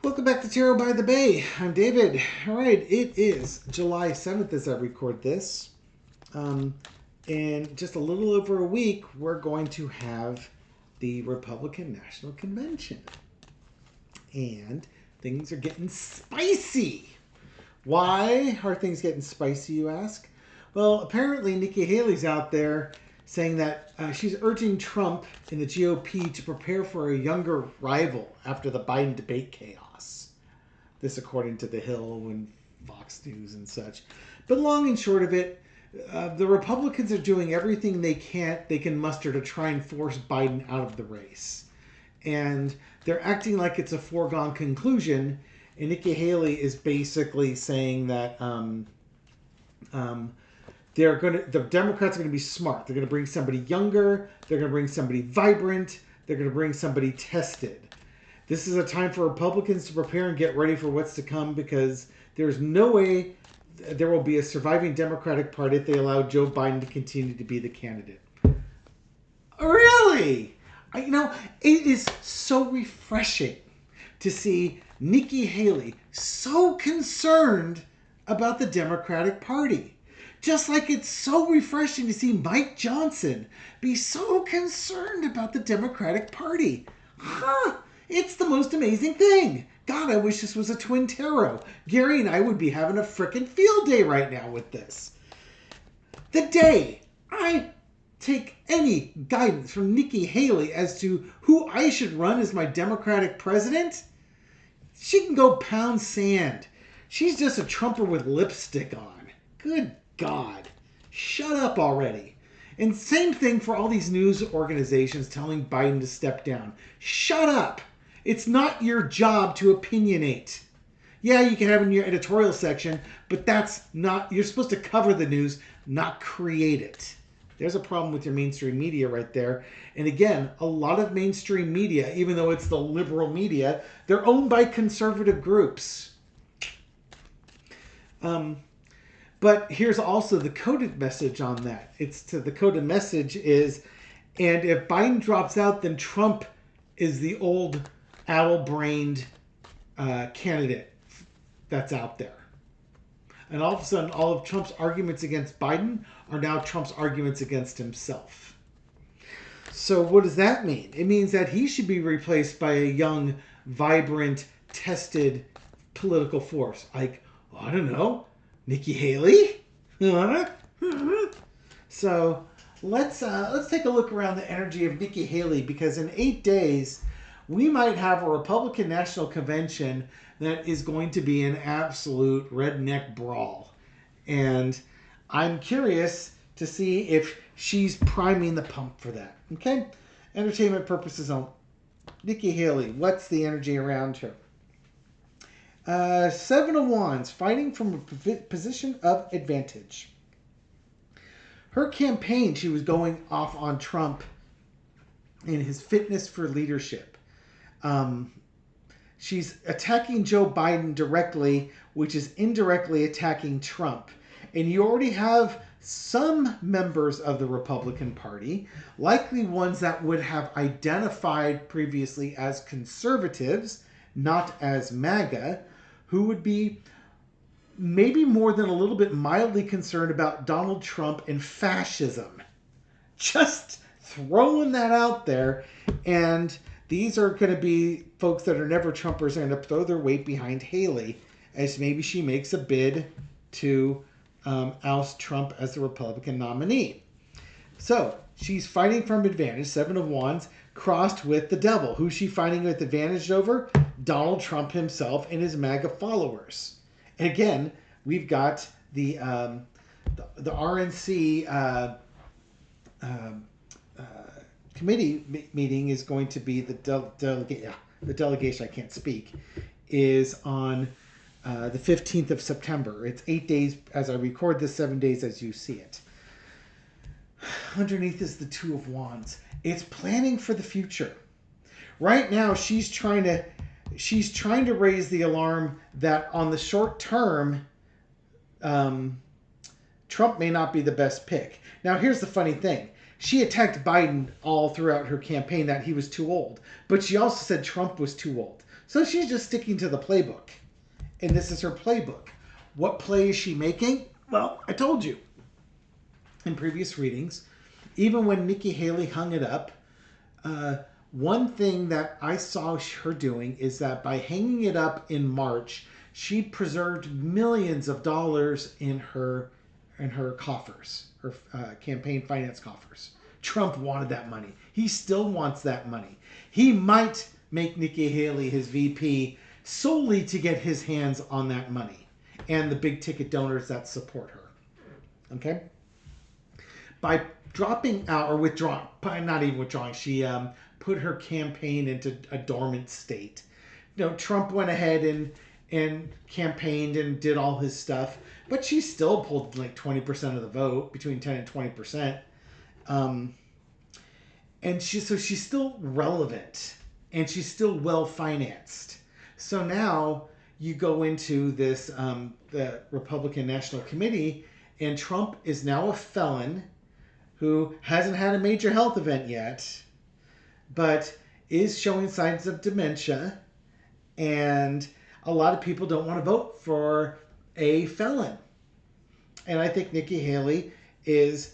Welcome back to Tarot by the Bay. I'm David. All right, it is July 7th as I record this. In just a little over a week, we're going to have the Republican National Convention. And things are getting spicy. Why are things getting spicy, you ask? Well, apparently Nikki Haley's out there saying that she's urging Trump and the GOP to prepare for a younger rival after the Biden debate chaos. This according to The Hill and Fox News and such. But long and short of it, the Republicans are doing everything they can muster to try and force Biden out of the race. And they're acting like it's a foregone conclusion. And Nikki Haley is basically saying that the Democrats are going to be smart. They're going to bring somebody younger. They're going to bring somebody vibrant. They're going to bring somebody tested. This is a time for Republicans to prepare and get ready for what's to come, because there's no way there will be a surviving Democratic Party if they allow Joe Biden to continue to be the candidate. Really? It is so refreshing to see Nikki Haley so concerned about the Democratic Party. Just like it's so refreshing to see Mike Johnson be so concerned about the Democratic Party. It's the most amazing thing. God, I wish this was a twin tarot. Gary and I would be having a frickin' field day right now with this. The day I take any guidance from Nikki Haley as to who I should run as my Democratic president, she can go pound sand. She's just a Trumper with lipstick on. Good God. Shut up already. And same thing for all these news organizations telling Biden to step down. Shut up. It's not your job to opinionate. Yeah, you can have it in your editorial section, but that's not... You're supposed to cover the news, not create it. There's a problem with your mainstream media right there. And again, a lot of mainstream media, even though it's the liberal media, they're owned by conservative groups. But here's also the coded message on that. The coded message is, and if Biden drops out, then Trump is the old addle-brained candidate that's out there. And all of a sudden, all of Trump's arguments against Biden are now Trump's arguments against himself. So what does that mean? It means that he should be replaced by a young, vibrant, tested political force. Like, I don't know, Nikki Haley? So let's take a look around the energy of Nikki Haley, because in 8 days, we might have a Republican National Convention that is going to be an absolute redneck brawl. And I'm curious to see if she's priming the pump for that. Okay? Entertainment purposes only. Nikki Haley, what's the energy around her? Seven of Wands, fighting from a position of advantage. Her campaign, she was going off on Trump and his fitness for leadership. She's attacking Joe Biden directly, which is indirectly attacking Trump. And you already have some members of the Republican Party, likely ones that would have identified previously as conservatives, not as MAGA, who would be maybe more than a little bit mildly concerned about Donald Trump and fascism. Just throwing that out there. And these are going to be folks that are never Trumpers are going to throw their weight behind Haley, as maybe she makes a bid to oust Trump as the Republican nominee. So she's fighting from advantage, Seven of Wands, crossed with the devil. Who's she fighting with advantage over? Donald Trump himself and his MAGA followers. And again, we've got the RNC committee meeting is going to be the delegation, I can't speak, is on the 15th of September. It's 8 days as I record this, 7 days as you see it. Underneath is the Two of Wands. It's planning for the future. Right now, she's trying to raise the alarm that on the short term, Trump may not be the best pick. Now, here's the funny thing. She attacked Biden all throughout her campaign that he was too old. But she also said Trump was too old. So she's just sticking to the playbook. And this is her playbook. What play is she making? Well, I told you in previous readings, even when Nikki Haley hung it up, one thing that I saw her doing is that by hanging it up in March, she preserved millions of dollars in her coffers, her campaign finance coffers. Trump wanted that money. He still wants that money. He might make Nikki Haley his VP solely to get his hands on that money and the big ticket donors that support her. Okay? By dropping out, or withdrawing, not even withdrawing, she put her campaign into a dormant state. Trump went ahead and campaigned and did all his stuff, but she still pulled like 20% of the vote, between 10 and 20%. And she's still relevant, and she's still well financed. So now you go into this the Republican National Committee, and Trump is now a felon who hasn't had a major health event yet, but is showing signs of dementia, and a lot of people don't want to vote for a felon. And I think Nikki Haley is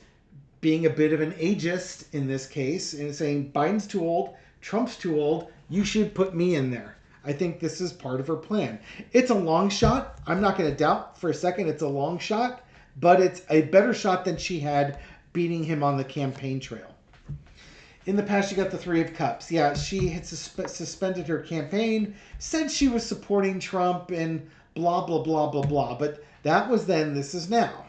being a bit of an ageist in this case and saying Biden's too old, Trump's too old, you should put me in there. I think this is part of her plan. It's a long shot. I'm not going to doubt for a second it's a long shot, but it's a better shot than she had beating him on the campaign trail. In the past, you got the Three of Cups. Yeah, she had suspended her campaign, said she was supporting Trump and blah, blah, blah, blah, blah. But that was then, this is now.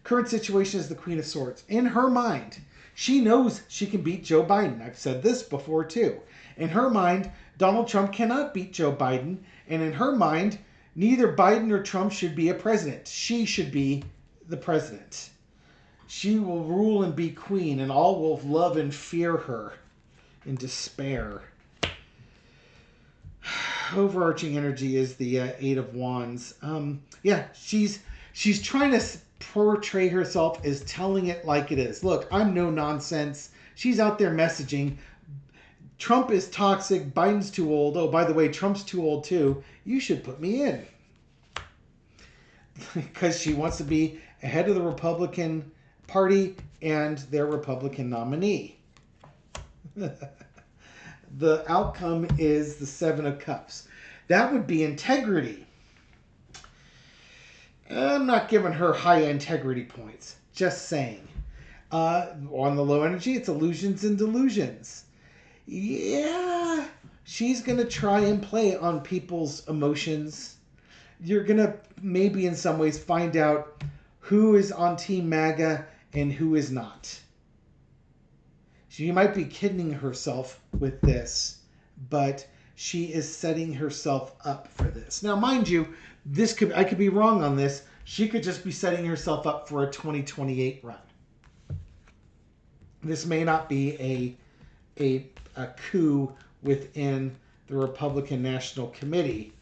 Current situation is the Queen of Swords. In her mind, she knows she can beat Joe Biden. I've said this before too. In her mind, Donald Trump cannot beat Joe Biden. And in her mind, neither Biden or Trump should be a president. She should be the president. She will rule and be queen, and all will love and fear her in despair. Overarching energy is the Eight of Wands. Yeah, she's trying to portray herself as telling it like it is. Look, I'm no nonsense. She's out there messaging. Trump is toxic. Biden's too old. Oh, by the way, Trump's too old too. You should put me in. Because she wants to be ahead of the Republican Party and their Republican nominee. The outcome is the Seven of Cups. That would be integrity. I'm not giving her high integrity points. Just saying. On the low energy, it's illusions and delusions. Yeah, she's going to try and play on people's emotions. You're going to maybe in some ways find out who is on Team MAGA and who is not. She might be kidding herself with this, but she is setting herself up for this. Now, mind you, I could be wrong on this. She could just be setting herself up for a 2028 run. This may not be a coup within the Republican National Committee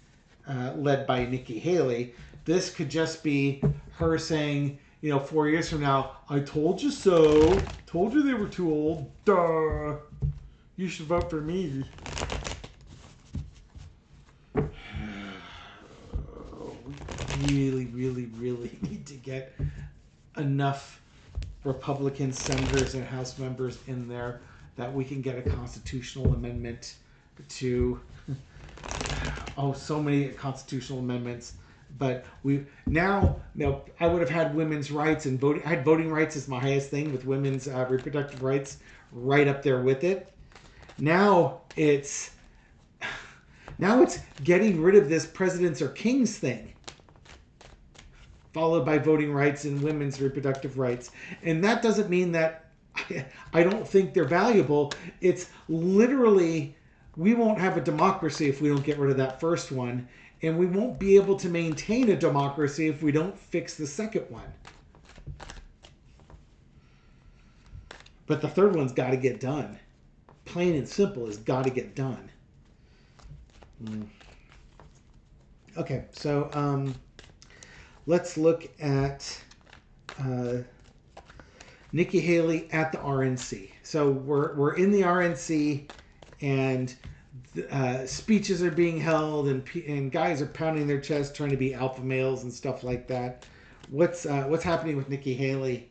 led by Nikki Haley. This could just be her saying, 4 years from now, I told you so. Told you they were too old. Duh. You should vote for me. We really need to get enough Republican senators and House members in there that we can get a constitutional amendment to... so many constitutional amendments. But now I would have had women's rights and voting. I had voting rights as my highest thing, with women's reproductive rights right up there with it. Now it's getting rid of this presidents or kings thing, followed by voting rights and women's reproductive rights. And that doesn't mean that I don't think they're valuable. It's literally, we won't have a democracy if we don't get rid of that first one. And we won't be able to maintain a democracy if we don't fix the second one. But the third one's got to get done. Plain and simple, it's got to get done. Okay, so let's look at Nikki Haley at the RNC. So we're in the RNC, and speeches are being held, and guys are pounding their chest trying to be alpha males and stuff like that. What's happening with Nikki Haley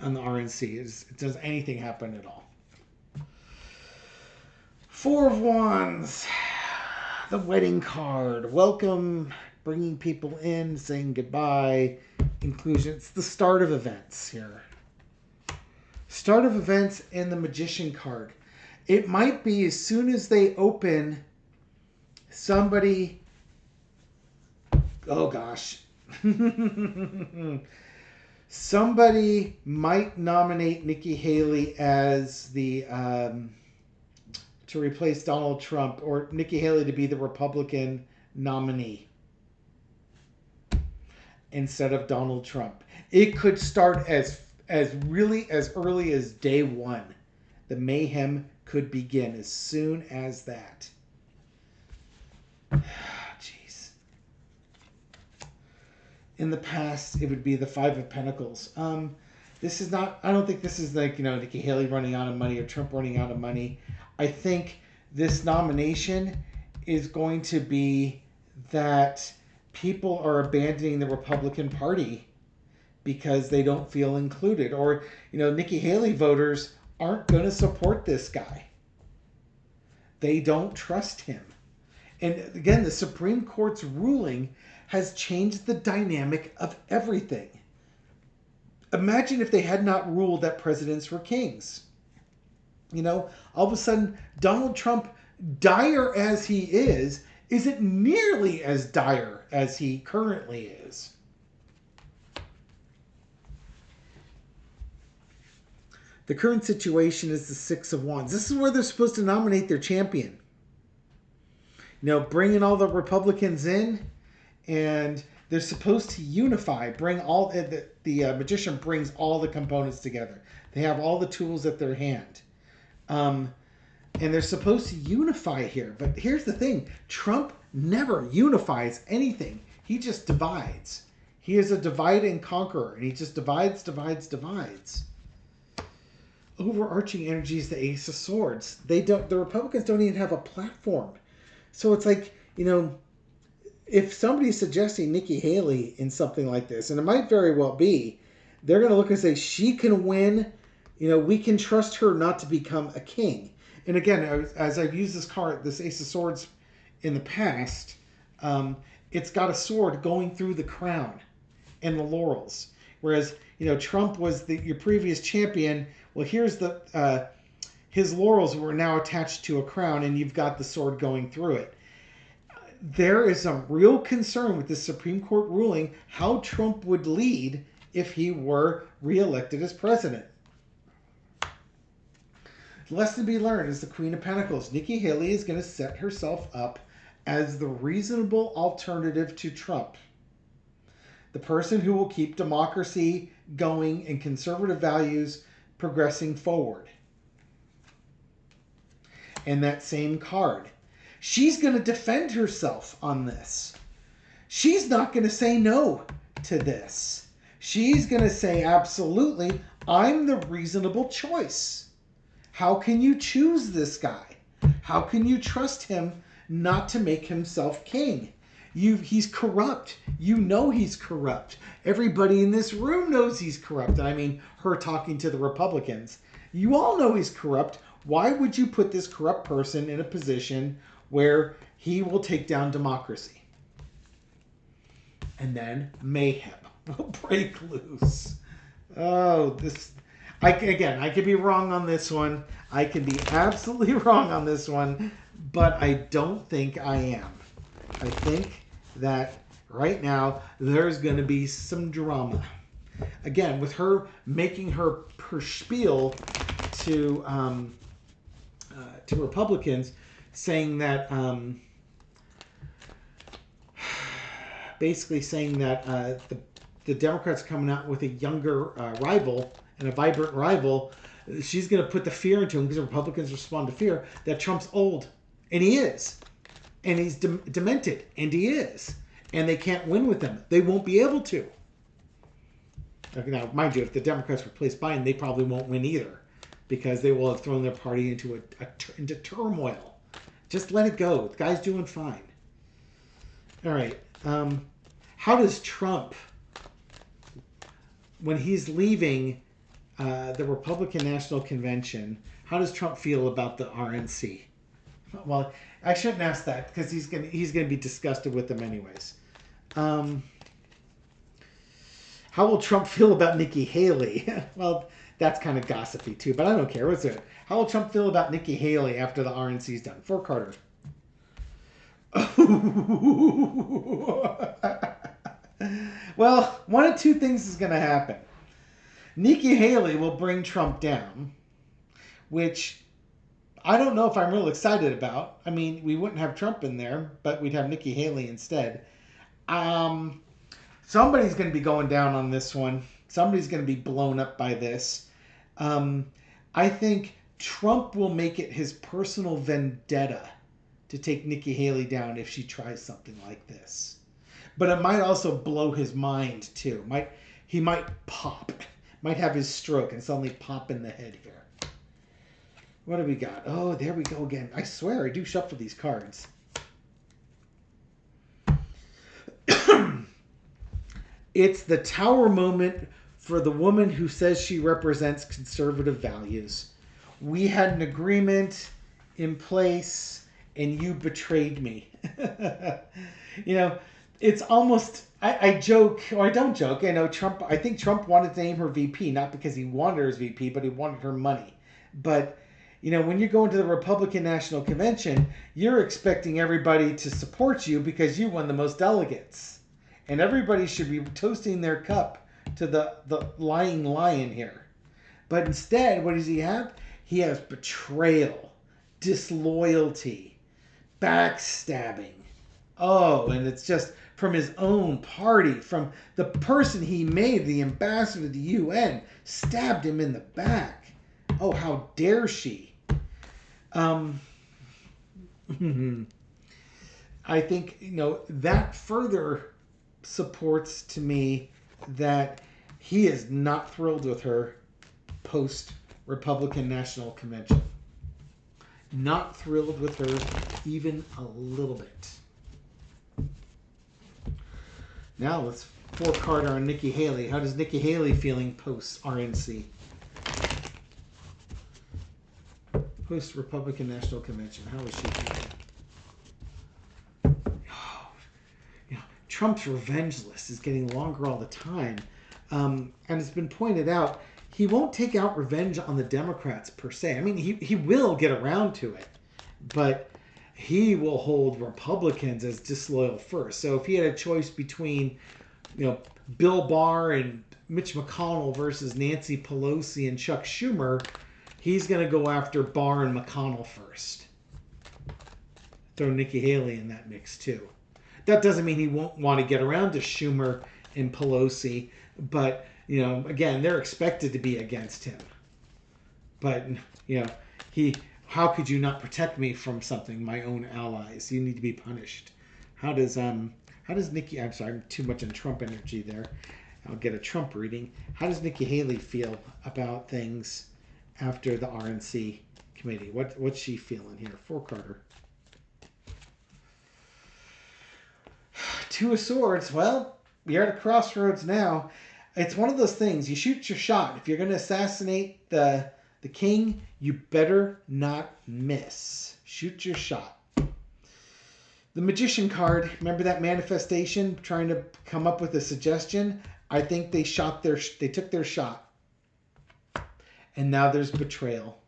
on the RNC? Does anything happen at all? Four of Wands, the wedding card. Welcome, bringing people in, saying goodbye, inclusion. It's the start of events here. Start of events and the Magician card. It might be as soon as they open, somebody, oh gosh, somebody might nominate Nikki Haley as the to replace Donald Trump, or Nikki Haley to be the Republican nominee instead of Donald Trump. It could start as early as day one. The mayhem could begin as soon as that. Jeez. In the past, it would be the Five of Pentacles. This is not, I don't think this is like, Nikki Haley running out of money or Trump running out of money. I think this nomination is going to be that people are abandoning the Republican Party because they don't feel included. Or, Nikki Haley voters aren't going to support this guy. They don't trust him. And again, the Supreme Court's ruling has changed the dynamic of everything. Imagine if they had not ruled that presidents were kings. All of a sudden, Donald Trump, dire as he is, isn't nearly as dire as he currently is. The current situation is the Six of Wands. This is where they're supposed to nominate their champion. Bringing all the Republicans in, and they're supposed to unify. Bring all the magician brings all the components together. They have all the tools at their hand. And they're supposed to unify here. But here's the thing. Trump never unifies anything. He just divides. He is a divide and conqueror. And he just divides. Overarching energy is the Ace of Swords. The Republicans don't even have a platform. So it's like, if somebody's suggesting Nikki Haley in something like this, and it might very well be, they're going to look and say, she can win. We can trust her not to become a king. And again, as I've used this card, this Ace of Swords in the past, it's got a sword going through the crown and the laurels. Whereas, Trump was your previous champion. Well, here's his laurels were now attached to a crown, and you've got the sword going through it. There is some real concern with the Supreme Court ruling how Trump would lead if he were reelected as president. The lesson to be learned is the Queen of Pentacles. Nikki Haley is going to set herself up as the reasonable alternative to Trump. The person who will keep democracy going and conservative values progressing forward. And that same card. She's going to defend herself on this. She's not going to say no to this. She's going to say, absolutely, I'm the reasonable choice. How can you choose this guy? How can you trust him not to make himself king? He's corrupt. He's corrupt. Everybody in this room knows he's corrupt. I mean, her talking to the Republicans. You all know he's corrupt. Why would you put this corrupt person in a position where he will take down democracy? And then mayhem will break loose. Oh, I could be wrong on this one. I can be absolutely wrong on this one, but I don't think I am. I think that right now there's going to be some drama. Again, with her making her spiel to Republicans, saying that basically saying that the Democrats coming out with a younger rival and a vibrant rival, she's going to put the fear into him because the Republicans respond to fear that Trump's old, and he is, and he's demented, and he is, and they can't win with him. They won't be able to. Now, mind you, if the Democrats replace Biden, they probably won't win either, because they will have thrown their party into turmoil. Just let it go. The guy's doing fine. All right. How does Trump, when he's leaving the Republican National Convention, how does Trump feel about the RNC? Well, I shouldn't ask that because he's gonna be disgusted with them anyways. How will Trump feel about Nikki Haley? Well, that's kind of gossipy too, but I don't care. What's it? How will Trump feel about Nikki Haley after the RNC's done? For Carter. Well, one of two things is going to happen. Nikki Haley will bring Trump down, which I don't know if I'm real excited about. I mean, we wouldn't have Trump in there, but we'd have Nikki Haley instead. Somebody's going to be going down on this one. Somebody's going to be blown up by this. I think Trump will make it his personal vendetta to take Nikki Haley down if she tries something like this. But it might also blow his mind too. He might pop. Might have his stroke and suddenly pop in the head here. What do we got? Oh, there we go again. I swear I do shuffle these cards. It's the tower moment for the woman who says she represents conservative values. We had an agreement in place and you betrayed me. You know, it's almost, I joke, or I don't joke. I think Trump wanted to name her VP, not because he wanted her as VP, but he wanted her money. But, when you're going to the Republican National Convention, you're expecting everybody to support you because you won the most delegates. And everybody should be toasting their cup to the lying lion here. But instead, what does he have? He has betrayal, disloyalty, backstabbing. Oh, and it's just from his own party, from the person he made the ambassador to the UN, stabbed him in the back. Oh, how dare she? I think, that further supports to me that he is not thrilled with her post-Republican National Convention. Not thrilled with her even a little bit. Now let's four-card on Nikki Haley. How does Nikki Haley feeling post-RNC? Post-Republican National Convention. How is she feeling? Trump's revenge list is getting longer all the time. And it's been pointed out, he won't take out revenge on the Democrats per se. I mean, he will get around to it. But he will hold Republicans as disloyal first. So if he had a choice between, Bill Barr and Mitch McConnell versus Nancy Pelosi and Chuck Schumer, he's going to go after Barr and McConnell first. Throw Nikki Haley in that mix too. That doesn't mean he won't want to get around to Schumer and Pelosi, but, again, they're expected to be against him. But, how could you not protect me from something, my own allies? You need to be punished. How does Nikki, I'm sorry, I'm too much in Trump energy there. I'll get a Trump reading. How does Nikki Haley feel about things after the RNC committee? What's she feeling here? For Carter. Two of Swords. Well, we are at a crossroads now. It's one of those things. You shoot your shot. If you're going to assassinate the king, you better not miss. Shoot your shot. The Magician card. Remember that manifestation trying to come up with a suggestion? I think they took their shot. And now there's betrayal.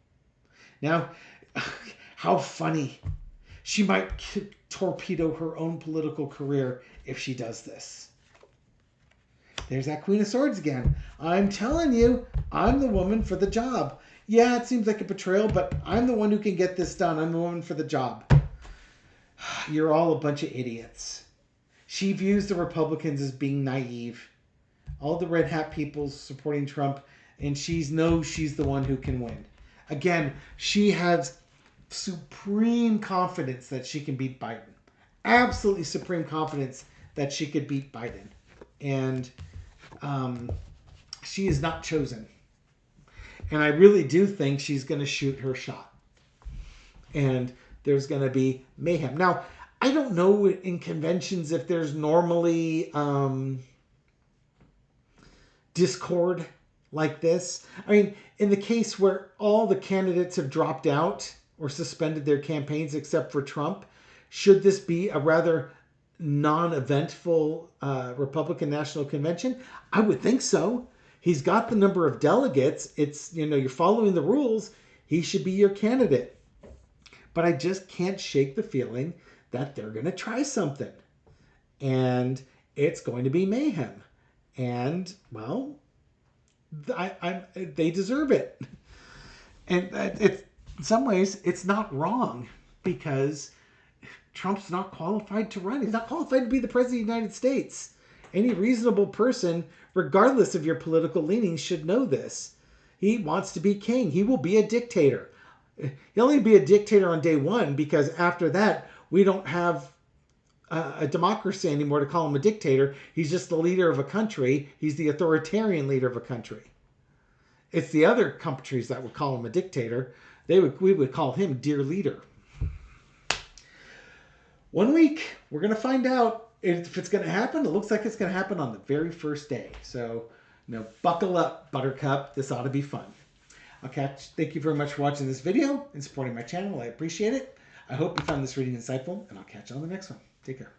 Now, how funny. She might torpedo her own political career if she does this. There's that Queen of Swords again. I'm telling you, I'm the woman for the job. Yeah, it seems like a betrayal, but I'm the one who can get this done. I'm the woman for the job. You're all a bunch of idiots. She views the Republicans as being naive. All the red hat people supporting Trump, and she knows she's the one who can win. Again, she has supreme confidence that she can beat Biden. Absolutely supreme confidence that she could beat Biden. And she is not chosen. And I really do think she's going to shoot her shot. And there's going to be mayhem. Now, I don't know in conventions if there's normally discord like this. I mean, in the case where all the candidates have dropped out or suspended their campaigns except for Trump, should this be a rather non-eventful Republican National Convention? I would think so. He's got the number of delegates. It's, you're following the rules. He should be your candidate. But I just can't shake the feeling that they're going to try something. And it's going to be mayhem. And, well, they deserve it. And it's, in some ways, it's not wrong because Trump's not qualified to run. He's not qualified to be the president of the United States. Any reasonable person, regardless of your political leanings, should know this. He wants to be king. He will be a dictator. He'll only be a dictator on day one because after that, we don't have a democracy anymore to call him a dictator. He's just the leader of a country. He's the authoritarian leader of a country. It's the other countries that would call him a dictator. We would call him dear leader. 1 week, we're going to find out if it's going to happen. It looks like it's going to happen on the very first day. So, buckle up, Buttercup. This ought to be fun. Thank you very much for watching this video and supporting my channel. I appreciate it. I hope you found this reading insightful, and I'll catch you on the next one. Take care.